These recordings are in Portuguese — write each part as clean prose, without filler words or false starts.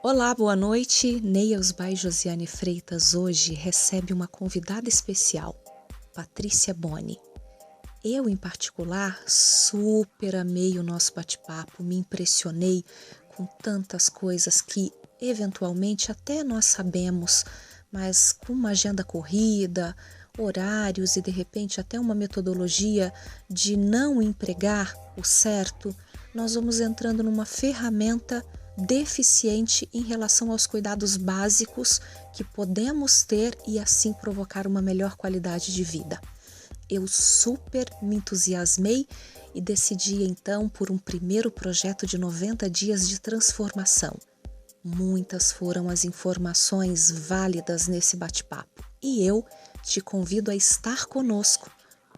Olá, boa noite. Nails by Josiane Freitas hoje recebe uma convidada especial, Patrícia Boni. Eu, em particular, super amei o nosso bate-papo, me impressionei com tantas coisas que, eventualmente, até nós sabemos, mas com uma agenda corrida, horários e, de repente, até uma metodologia de não empregar o certo, nós vamos entrando numa ferramenta deficiente em relação aos cuidados básicos que podemos ter e assim provocar uma melhor qualidade de vida. Eu super me entusiasmei e decidi então por um primeiro projeto de 90 dias de transformação. Muitas foram as informações válidas nesse bate-papo e eu te convido a estar conosco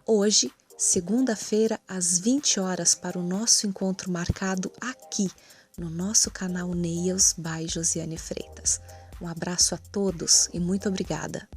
hoje, segunda-feira, às 20 horas, para o nosso encontro marcado aqui no nosso canal Nails by Josiane Freitas. Um abraço a todos e muito obrigada.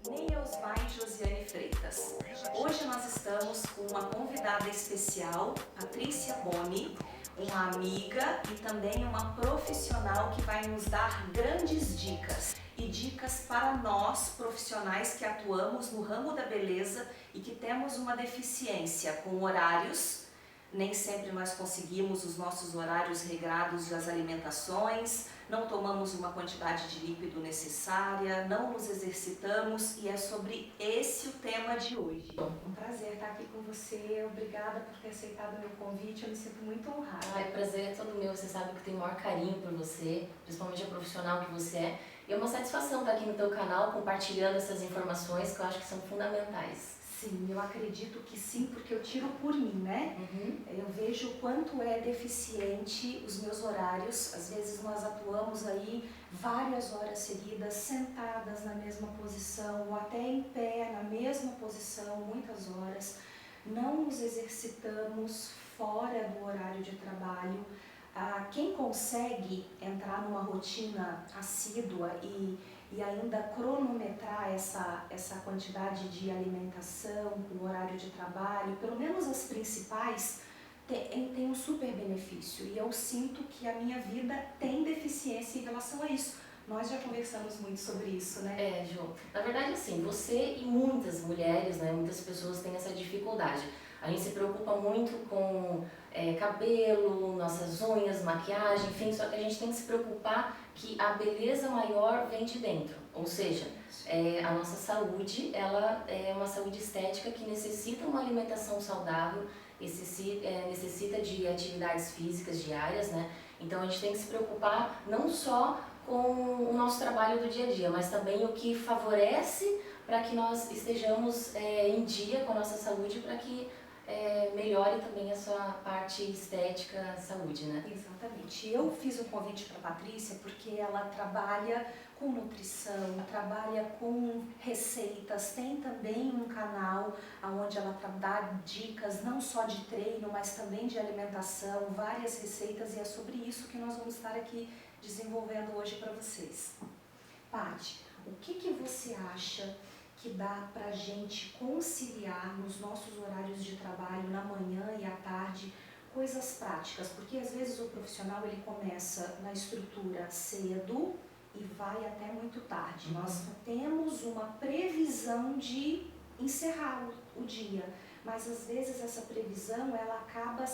Nails by Josiane Freitas. Hoje nós estamos com uma convidada especial, Patrícia Boni, uma amiga e também uma profissional que vai nos dar grandes dicas e dicas para nós profissionais que atuamos no ramo da beleza e que temos uma deficiência com horários. Nem sempre nós conseguimos os nossos horários regrados das alimentações, não tomamos uma quantidade de líquido necessária, não nos exercitamos e é sobre esse o tema de hoje. Um prazer estar aqui com você, obrigada por ter aceitado o meu convite, eu me sinto muito honrada. O prazer é todo meu, você sabe que eu tenho o maior carinho por você, principalmente a profissional que você é. E é uma satisfação estar aqui no teu canal compartilhando essas informações que eu acho que são fundamentais. Sim, eu acredito que sim, porque eu tiro por mim, né? Eu vejo o quanto é deficiente os meus horários. Às vezes nós atuamos aí várias horas seguidas, sentadas na mesma posição, ou até em pé na mesma posição, muitas horas. Não nos exercitamos fora do horário de trabalho. Quem consegue entrar numa rotina assídua e ainda cronometrar essa quantidade de alimentação com o horário de trabalho, pelo menos as principais, tem um super benefício. E eu sinto que a minha vida tem deficiência em relação a isso. Nós já conversamos muito sobre isso, né? Ju, na verdade assim, você e muitas mulheres, né, muitas pessoas têm essa dificuldade. A gente se preocupa muito com cabelo, nossas unhas, maquiagem, enfim, só que a gente tem que se preocupar que a beleza maior vem de dentro. Ou seja, a nossa saúde, ela é uma saúde estética que necessita uma alimentação saudável, necessita de atividades físicas diárias, né? Então a gente tem que se preocupar não só com o nosso trabalho do dia a dia, mas também o que favorece para que nós estejamos em dia com a nossa saúde, para que melhore também a sua parte estética, saúde, né? Exatamente. Eu fiz um convite para a Patrícia porque ela trabalha com nutrição, trabalha com receitas, tem também um canal onde ela dá dicas não só de treino, mas também de alimentação, várias receitas, e é sobre isso que nós vamos estar aqui desenvolvendo hoje para vocês. Paty, o que você acha que dá para a gente conciliar nos nossos horários de trabalho, na manhã e à tarde, coisas práticas? Porque às vezes o profissional ele começa na estrutura cedo e vai até muito tarde. Nós temos uma previsão de encerrar o dia, mas às vezes essa previsão ela acaba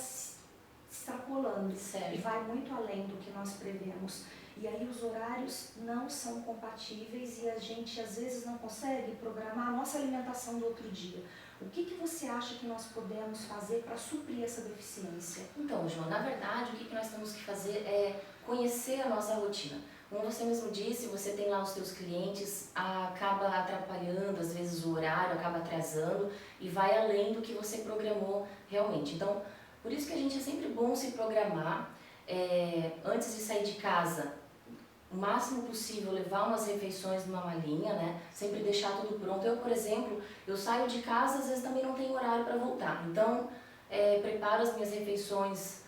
extrapolando e vai muito além do que nós prevemos. E aí os horários não são compatíveis e a gente às vezes não consegue programar a nossa alimentação do outro dia. O que você acha que nós podemos fazer para suprir essa deficiência? Então, João, na verdade, o que nós temos que fazer é conhecer a nossa rotina. Como você mesmo disse, você tem lá os seus clientes, acaba atrapalhando, às vezes o horário acaba atrasando e vai além do que você programou realmente. Então, por isso que a gente é sempre bom se programar antes de sair de casa. O máximo possível levar umas refeições numa malinha, né? Sempre deixar tudo pronto. Eu, por exemplo, eu saio de casa, às vezes também não tenho horário para voltar. Então, preparo as minhas refeições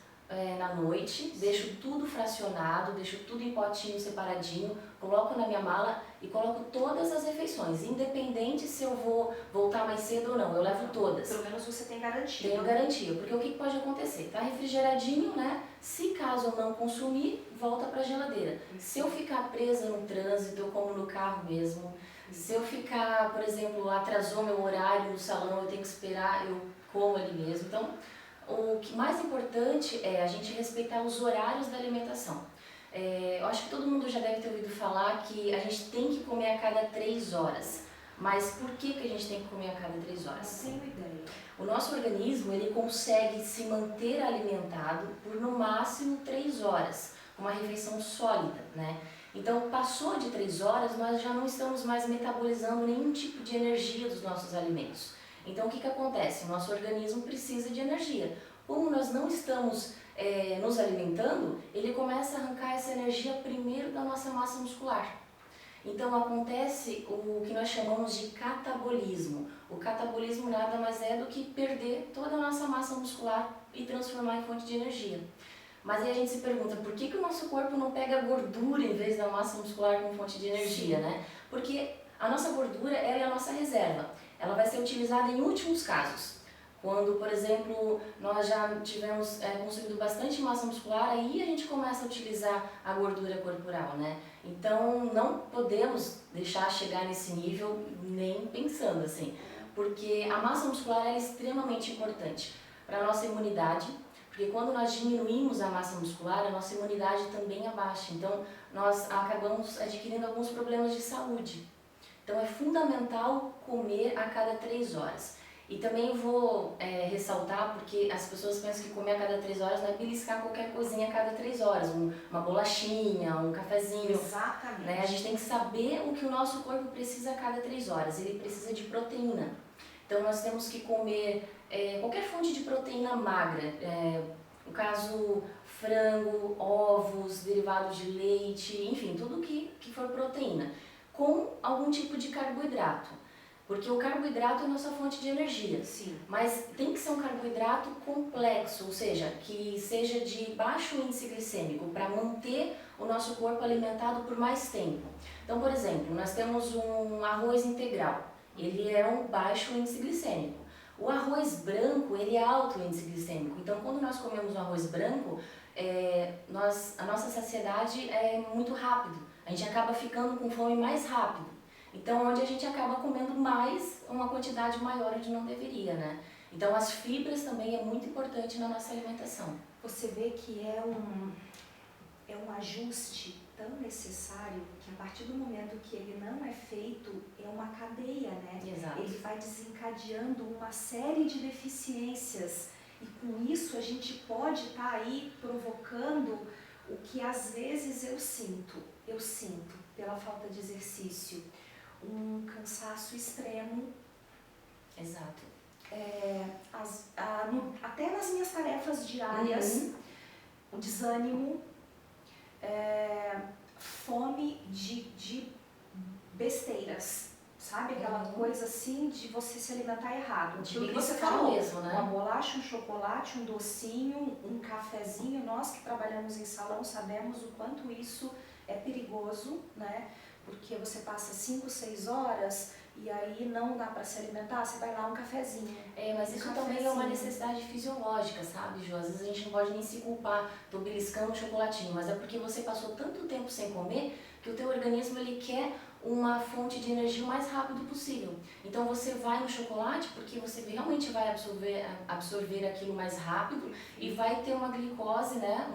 na noite, deixo tudo fracionado, deixo tudo em potinho separadinho, coloco na minha mala e coloco todas as refeições, independente se eu vou voltar mais cedo ou não, eu levo todas. Pelo menos você tem garantia. Tenho garantia, porque o que pode acontecer? Tá refrigeradinho, né? Se caso eu não consumir, volta pra geladeira. Se eu ficar presa no trânsito, eu como no carro mesmo. Se eu ficar, por exemplo, atrasou meu horário no salão, eu tenho que esperar, eu como ali mesmo. Então, o que mais importante é a gente respeitar os horários da alimentação. Eu acho que todo mundo já deve ter ouvido falar que a gente tem que comer a cada 3 horas. Mas por que a gente tem que comer a cada 3 horas? Não tenho ideia. O nosso organismo ele consegue se manter alimentado por no máximo 3 horas, uma refeição sólida, né? Então, passou de 3 horas, nós já não estamos mais metabolizando nenhum tipo de energia dos nossos alimentos. Então, o que acontece? O nosso organismo precisa de energia. Como nós não estamos nos alimentando, ele começa a arrancar essa energia primeiro da nossa massa muscular. Então, acontece o que nós chamamos de catabolismo. O catabolismo nada mais é do que perder toda a nossa massa muscular e transformar em fonte de energia. Mas aí a gente se pergunta, por que o nosso corpo não pega gordura em vez da massa muscular como fonte de energia, né? Porque a nossa gordura, ela é a nossa reserva. Ela vai ser utilizada em últimos casos. Quando, por exemplo, nós já tivemos construído bastante massa muscular, aí a gente começa a utilizar a gordura corporal, né? Então, não podemos deixar chegar nesse nível nem pensando assim, porque a massa muscular é extremamente importante para a nossa imunidade, porque quando nós diminuímos a massa muscular, a nossa imunidade também abaixa, então nós acabamos adquirindo alguns problemas de saúde. Então, é fundamental comer a cada 3 horas. E também vou ressaltar, porque as pessoas pensam que comer a cada 3 horas não é beliscar qualquer coisinha a cada 3 horas, uma bolachinha, um cafezinho. Exatamente. Né? A gente tem que saber o que o nosso corpo precisa a cada 3 horas, ele precisa de proteína. Então nós temos que comer qualquer fonte de proteína magra, no caso frango, ovos, derivados de leite, enfim, tudo que for proteína, com algum tipo de carboidrato. Porque o carboidrato é a nossa fonte de energia. Sim. Mas tem que ser um carboidrato complexo, ou seja, que seja de baixo índice glicêmico, para manter o nosso corpo alimentado por mais tempo. Então, por exemplo, nós temos um arroz integral, ele é um baixo índice glicêmico. O arroz branco, ele é alto índice glicêmico. Então, quando nós comemos um arroz branco, a nossa saciedade é muito rápido. A gente acaba ficando com fome mais rápido. Então, onde a gente acaba comendo mais, uma quantidade maior onde não deveria, né? Então, as fibras também é muito importante na nossa alimentação. Você vê que é um ajuste tão necessário que a partir do momento que ele não é feito, é uma cadeia, né? Exato. Ele vai desencadeando uma série de deficiências e com isso a gente pode estar aí provocando o que às vezes eu sinto pela falta de exercício, um cansaço extremo. Exato. Até nas minhas tarefas diárias, o desânimo, fome de besteiras, sabe? Aquela coisa assim de você se alimentar errado. Aquilo que que você você falou, mesmo, né? uma bolacha, um chocolate, um docinho, um cafezinho. Nós que trabalhamos em salão sabemos o quanto isso é perigoso, né? Porque você passa 5, 6 horas e aí não dá para se alimentar, você vai lá um cafezinho. Mas isso também é uma necessidade fisiológica, sabe, Ju? Às vezes a gente não pode nem se culpar, tô beliscando um chocolatinho, mas é porque você passou tanto tempo sem comer que o teu organismo ele quer uma fonte de energia o mais rápido possível. Então você vai no chocolate porque você realmente vai absorver aquilo mais rápido e vai ter uma glicose, né,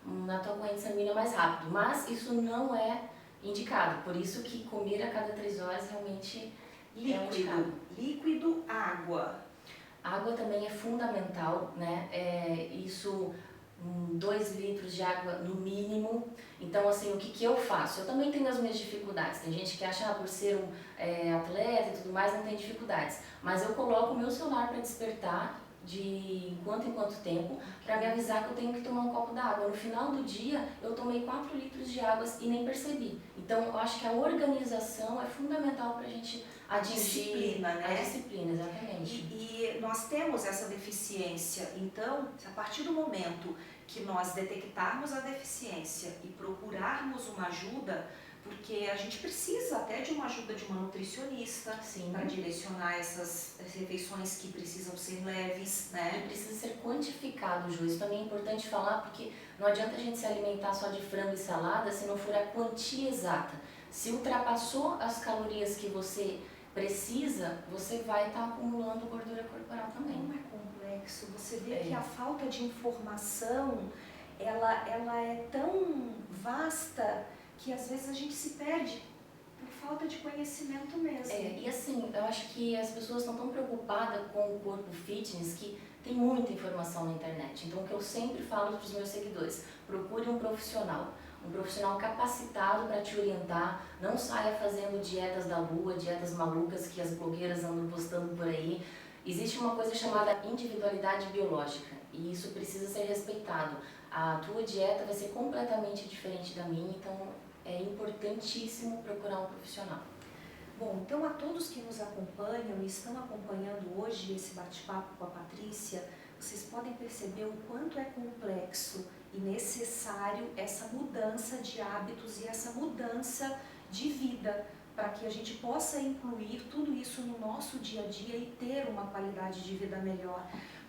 na tua corrente sanguínea mais rápido. Mas isso não é indicado, por isso que comer a cada 3 horas realmente é indicado. Líquido, água. Água também é fundamental, né? Isso, 2 litros de água no mínimo. Então, assim, o que eu faço? Eu também tenho as minhas dificuldades. Tem gente que acha, por ser um atleta e tudo mais, não tem dificuldades. Mas eu coloco o meu celular para despertar de enquanto em quanto tempo, para me avisar que eu tenho que tomar um copo d'água. No final do dia, eu tomei 4 litros de água e nem percebi. Então, eu acho que a organização é fundamental para a gente atingir disciplina, né? a disciplina, exatamente. E nós temos essa deficiência, então, a partir do momento que nós detectarmos a deficiência e procurarmos uma ajuda, porque a gente precisa até de uma ajuda de uma nutricionista para direcionar essas refeições que precisam ser leves, né? E precisa ser quantificado, Ju. Isso também é importante falar, porque não adianta a gente se alimentar só de frango e salada se não for a quantia exata. Se ultrapassou as calorias que você precisa, você vai estar acumulando gordura corporal também. Como é complexo. Você vê que a falta de informação, ela é tão vasta que às vezes a gente se perde por falta de conhecimento mesmo. E assim, eu acho que as pessoas estão tão preocupadas com o corpo fitness que tem muita informação na internet. Então, o que eu sempre falo para os meus seguidores, procure um profissional capacitado para te orientar, não saia fazendo dietas da lua, dietas malucas que as blogueiras andam postando por aí. Existe uma coisa chamada individualidade biológica e isso precisa ser respeitado. A tua dieta vai ser completamente diferente da minha, então é importantíssimo procurar um profissional. Bom, então a todos que nos acompanham e estão acompanhando hoje esse bate-papo com a Patrícia, vocês podem perceber o quanto é complexo e necessário essa mudança de hábitos e essa mudança de vida, para que a gente possa incluir tudo isso no nosso dia a dia e ter uma qualidade de vida melhor.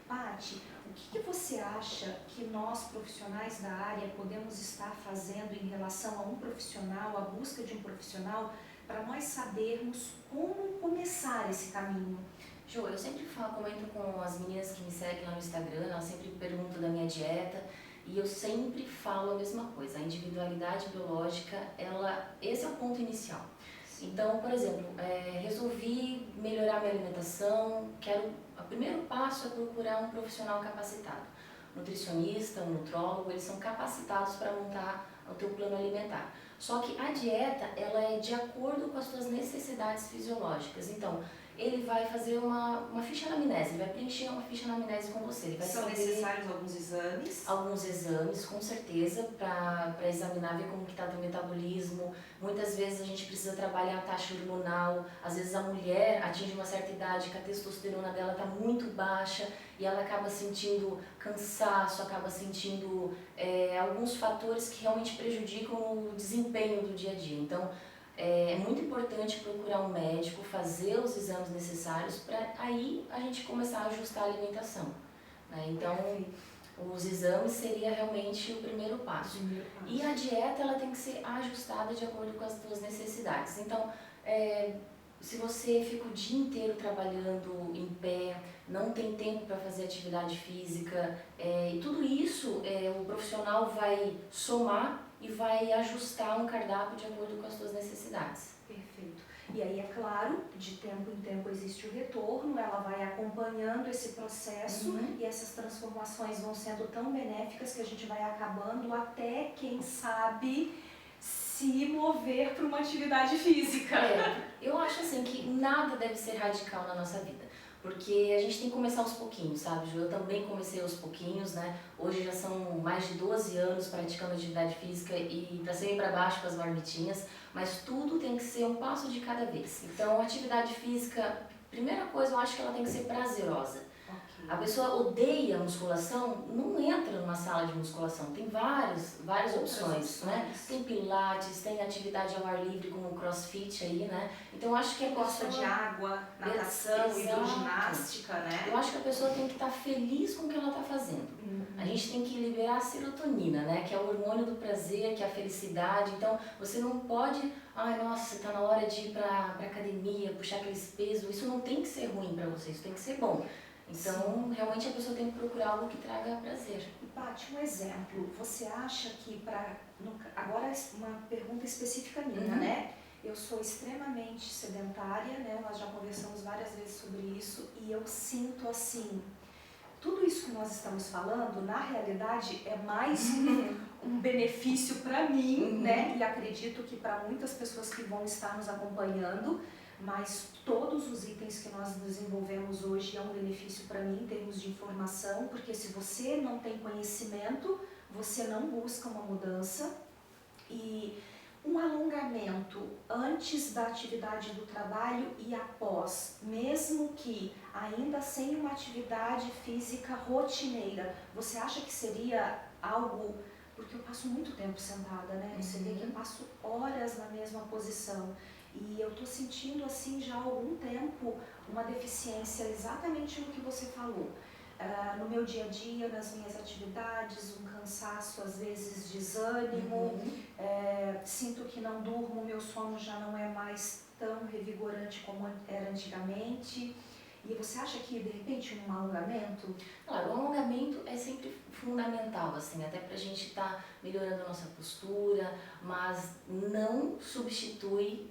Paty, o que você acha que nós, profissionais da área, podemos estar fazendo em relação a um profissional, a busca de um profissional, para nós sabermos como começar esse caminho? Jo, eu sempre comento com as meninas que me seguem lá no Instagram, elas sempre perguntam da minha dieta e eu sempre falo a mesma coisa, a individualidade biológica, esse é o ponto inicial. Então, por exemplo, resolvi melhorar minha alimentação, o primeiro passo é procurar um profissional capacitado. Nutricionista, um nutrólogo, eles são capacitados para montar o teu plano alimentar. Só que a dieta, ela é de acordo com as tuas necessidades fisiológicas. Então, ele vai fazer uma ficha anamnese, ele vai preencher uma ficha anamnese com você. Ele vai São necessários alguns exames? Alguns exames, com certeza, para examinar, ver como que está o teu metabolismo. Muitas vezes a gente precisa trabalhar a taxa hormonal. Às vezes a mulher atinge uma certa idade que a testosterona dela está muito baixa e ela acaba sentindo cansaço, acaba sentindo alguns fatores que realmente prejudicam o desempenho do dia a dia. Então, é muito importante procurar um médico, fazer os exames necessários para aí a gente começar a ajustar a alimentação, né? Então, os exames seria realmente o primeiro passo. E a dieta, ela tem que ser ajustada de acordo com as suas necessidades. Então, se você fica o dia inteiro trabalhando em pé, não tem tempo para fazer atividade física, e tudo isso o profissional vai somar e vai ajustar um cardápio de acordo com as suas necessidades. Perfeito. E aí, é claro, de tempo em tempo existe o retorno, ela vai acompanhando esse processo e essas transformações vão sendo tão benéficas que a gente vai acabando até, quem sabe, se mover para uma atividade física. Eu acho assim que nada deve ser radical na nossa vida. Porque a gente tem que começar aos pouquinhos, sabe, Ju? Eu também comecei aos pouquinhos, né? Hoje já são mais de 12 anos praticando atividade física e para cima e para baixo com as marmitinhas, mas tudo tem que ser um passo de cada vez. Então, a atividade física, primeira coisa, eu acho que ela tem que ser prazerosa. A pessoa odeia musculação, não entra numa sala de musculação. Tem várias opções, né? Tem pilates, tem atividade ao ar livre como o crossfit aí, né? Então, eu acho que gosta de água, natação, hidroginástica, né? Eu acho que a pessoa tem que estar feliz com o que ela está fazendo. A gente tem que liberar a serotonina, né? Que é o hormônio do prazer, que é a felicidade. Então, você não pode, nossa, tá na hora de ir pra academia, puxar aqueles pesos. Isso não tem que ser ruim para você, isso tem que ser bom. Então, realmente a pessoa tem que procurar algo que traga prazer. E Paty, um exemplo, você acha que agora é uma pergunta específica minha, né? Eu sou extremamente sedentária, né? Nós já conversamos várias vezes sobre isso e eu sinto assim, tudo isso que nós estamos falando, na realidade, é mais um benefício para mim, né? E acredito que para muitas pessoas que vão estar nos acompanhando, mas todos os itens que nós desenvolvemos hoje é um benefício para mim em termos de informação, porque se você não tem conhecimento, você não busca uma mudança. E um alongamento antes da atividade do trabalho e após, mesmo que ainda sem uma atividade física rotineira, você acha que seria algo... Porque eu passo muito tempo sentada, né? Você vê que eu passo horas na mesma posição. E eu tô sentindo assim já há algum tempo uma deficiência exatamente no que você falou. No meu dia a dia, nas minhas atividades, um cansaço, às vezes desânimo, sinto que não durmo, meu sono já não é mais tão revigorante como era antigamente. E você acha que, de repente, um alongamento? Claro, o alongamento é sempre fundamental, assim, até pra gente estar melhorando a nossa postura, mas não substitui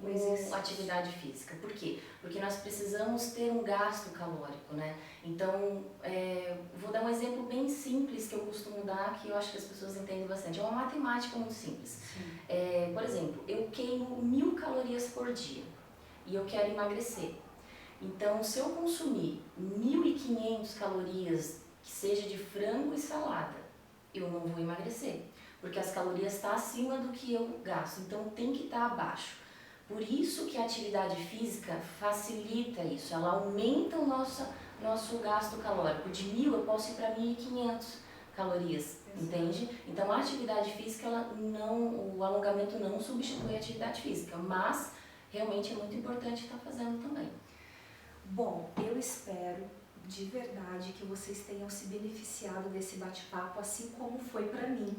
a atividade física. Por quê? Porque nós precisamos ter um gasto calórico, né? Então, vou dar um exemplo bem simples que eu costumo dar, que eu acho que as pessoas entendem bastante. É uma matemática muito simples. Por exemplo, eu queimo 1000 calorias por dia e eu quero emagrecer. Então, se eu consumir 1.500 calorias, que seja de frango e salada, eu não vou emagrecer, porque as calorias estão acima do que eu gasto, então tem que estar abaixo. Por isso que a atividade física facilita isso, ela aumenta o nosso gasto calórico. De 1.000 eu posso ir para 1.500 calorias, entende? Então, a atividade física, o alongamento não substitui a atividade física, mas realmente é muito importante estar fazendo também. Bom, eu espero de verdade que vocês tenham se beneficiado desse bate-papo, assim como foi para mim,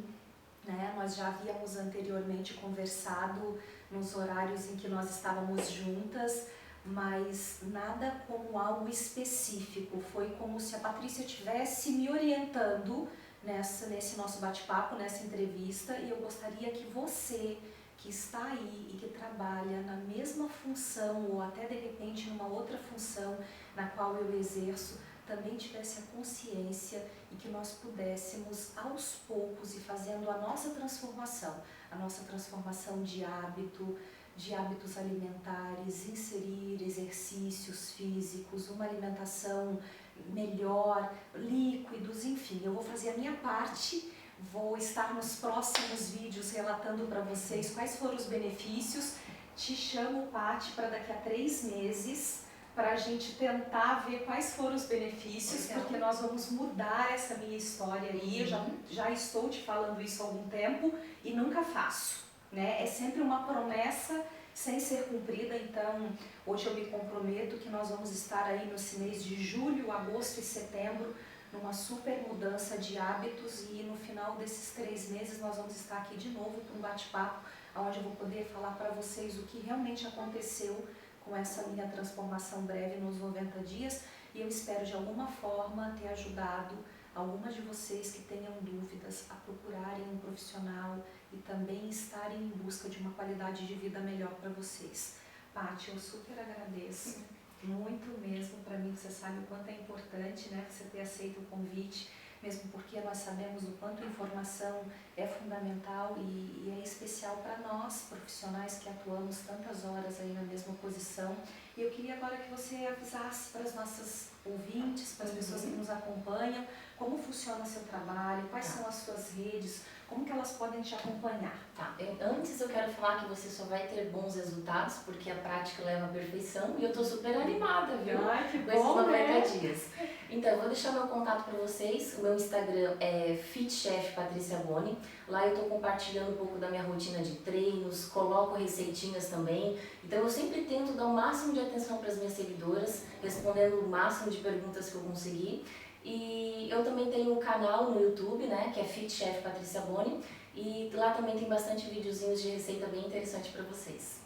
né? Nós já havíamos anteriormente conversado nos horários em que nós estávamos juntas, mas nada como algo específico. Foi como se a Patrícia estivesse me orientando nesse nosso bate-papo, nessa entrevista, e eu gostaria que você, que está aí e que trabalha na mesma função ou até de repente numa outra função na qual eu exerço, também tivesse a consciência e que nós pudéssemos aos poucos ir fazendo a nossa transformação de hábitos alimentares, inserir exercícios físicos, uma alimentação melhor, líquidos, enfim, eu vou fazer a minha parte. Vou estar nos próximos vídeos relatando para vocês quais foram os benefícios. Te chamo, Paty, para daqui a 3 meses, para a gente tentar ver quais foram os benefícios, porque nós vamos mudar essa minha história aí. Eu já estou te falando isso há algum tempo e nunca faço, né? É sempre uma promessa sem ser cumprida, então hoje eu me comprometo que nós vamos estar aí nesse mês de julho, agosto e setembro, numa super mudança de hábitos, e no final desses 3 meses nós vamos estar aqui de novo para um bate-papo, onde eu vou poder falar para vocês o que realmente aconteceu com essa minha transformação breve nos 90 dias, e eu espero de alguma forma ter ajudado algumas de vocês que tenham dúvidas a procurarem um profissional e também estarem em busca de uma qualidade de vida melhor para vocês. Paty, eu super agradeço. Muito mesmo, para mim, você sabe o quanto é importante, né, você ter aceito o convite, mesmo porque nós sabemos o quanto a informação é fundamental e é especial para nós, profissionais que atuamos tantas horas aí na mesma posição. E eu queria agora que você avisasse para as nossas ouvintes, para as pessoas que nos acompanham, como funciona o seu trabalho, quais são as suas redes, como que elas podem te acompanhar? Antes eu quero falar que você só vai ter bons resultados, porque a prática leva à perfeição, e eu tô super animada, viu? Ai, que com esses bom, 90 né? dias. Então, eu vou deixar meu contato para vocês. O meu Instagram é FitChef Patrícia Boni. Lá eu tô compartilhando um pouco da minha rotina de treinos, coloco receitinhas também. Então, eu sempre tento dar o máximo de atenção para as minhas seguidoras, respondendo o máximo de perguntas que eu conseguir. E eu também tenho um canal no YouTube, né, que é FitChef Patrícia Boni, e lá também tem bastante videozinhos de receita bem interessante para vocês.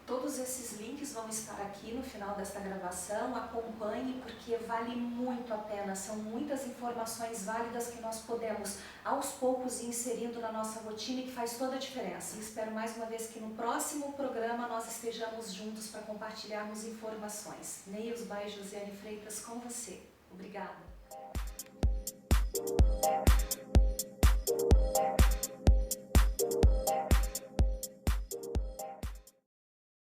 Todos esses links vão estar aqui no final desta gravação, acompanhe porque vale muito a pena, são muitas informações válidas que nós podemos aos poucos ir inserindo na nossa rotina e que faz toda a diferença. E espero mais uma vez que no próximo programa nós estejamos juntos para compartilharmos informações. Nails by Josiane Freitas com você. Obrigada.